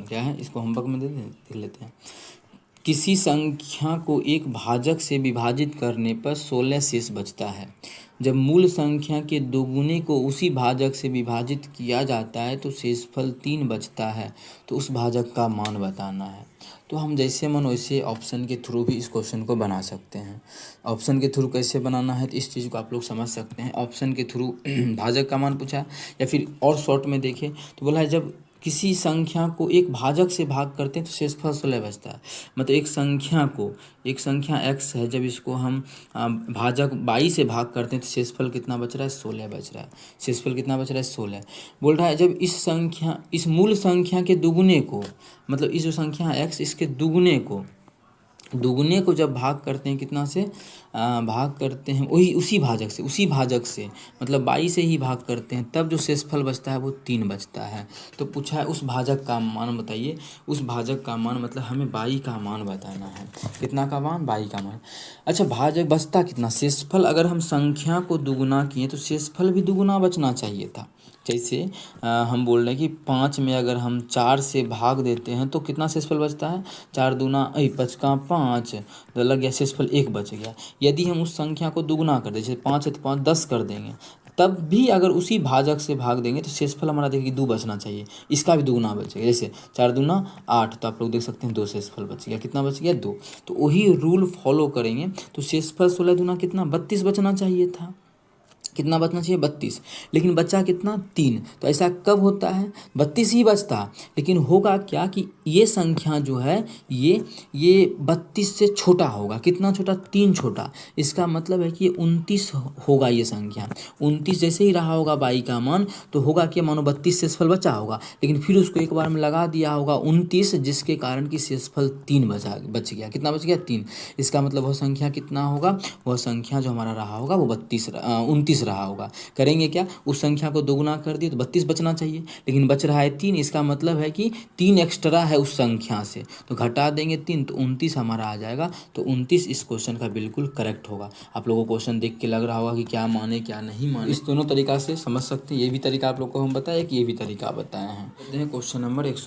क्या है, इसको होमवर्क में देख लेते हैं। किसी संख्या को एक भाजक से विभाजित करने पर 16 शेष बचता है। जब मूल संख्या के दोगुने को उसी भाजक से विभाजित किया जाता है तो शेषफल 3 बचता है। तो उस भाजक का मान बताना है। तो हम जैसे मन वैसे ऑप्शन के थ्रू भी इस क्वेश्चन को बना सकते हैं। ऑप्शन के थ्रू कैसे बनाना है तो इस चीज़ को आप लोग समझ सकते हैं। ऑप्शन के थ्रू भाजक का मान पूछा, या फिर और शॉर्ट में देखें तो बोला है जब किसी संख्या को एक भाजक से भाग करते हैं तो शेषफल 16 बचता है। मतलब एक संख्या x है, जब इसको हम भाजक 22 से भाग करते हैं तो शेषफल कितना बच रहा है, 16 बच रहा है। शेषफल कितना बच रहा है, 16। बोल रहा है जब इस मूल संख्या के दुगुने को, मतलब इस जो संख्या है x, इसके दुगुने को जब भाग करते हैं कितना से, भाग करते हैं वही उसी भाजक से मतलब 22 से ही भाग करते हैं, तब जो शेषफल बचता है वो 3 बचता है। तो पूछा है उस भाजक का मान बताइए। उस भाजक का मान मतलब हमें 22 का मान बताना है। कितना का मान, 22 का मान। अच्छा, भाजक बचता कितना, शेषफल अगर हम संख्या को दुगुना किए तो शेषफल भी दुगुना बचना चाहिए था। जैसे हम बोल रहे हैं कि 5 में अगर हम 4 से भाग देते हैं तो कितना शेषफल बचता है, 4 दूना 5 का 5, तो लग गया शेषफल 1 बच गया। यदि हम उस संख्या को दुगुना कर दें, जैसे 5 है तो 5 10 कर देंगे, तब भी अगर उसी भाजक से भाग देंगे तो शेषफल हमारा देखिए 2 बचना चाहिए, इसका भी दुगुना बचेगा। जैसे 4 दूना 8, तो आप लोग देख सकते हैं 2 शेषफल बच गया। कितना बच गया, 2। तो वही रूल फॉलो करेंगे तो शेषफल 16 दूना कितना 32 बचना चाहिए था। कितना बचना चाहिए, 32। लेकिन बचा कितना, 3। तो ऐसा कब होता है, 32 ही बचता। लेकिन होगा क्या कि ये संख्या जो है ये 32 से छोटा होगा। कितना छोटा, 3 छोटा। इसका मतलब है कि ये 29 होगा। ये संख्या 29 जैसे ही रहा होगा 22 का मान, तो होगा कि मानो 32 शेषफल बचा होगा, लेकिन फिर उसको एक बार में लगा दिया होगा 29, जिसके कारण कि शेषफल 3 बच गया। कितना बच गया, 3। इसका मतलब वह संख्या कितना होगा, वह संख्या जो हमारा रहा होगा वो 29 रहा होगा। करेंगे क्या, उस संख्या को दोगुना कर दिए तो 32 बचना चाहिए, लेकिन बच रहा है 3। इसका मतलब है कि 3 एक्स्ट्रा है उस संख्या से, तो घटा देंगे 3 तो 29 हमारा आ जाएगा। तो 29 इस क्वेश्चन का बिल्कुल करेक्ट होगा। आप लोगों को क्वेश्चन देख के लग रहा होगा कि क्या माने क्या नहीं माने, इस दोनों तरीका से समझ सकते हैं। ये भी तरीका आप लोग को हम बताए कि ये भी तरीका बताए हैं। Question number 100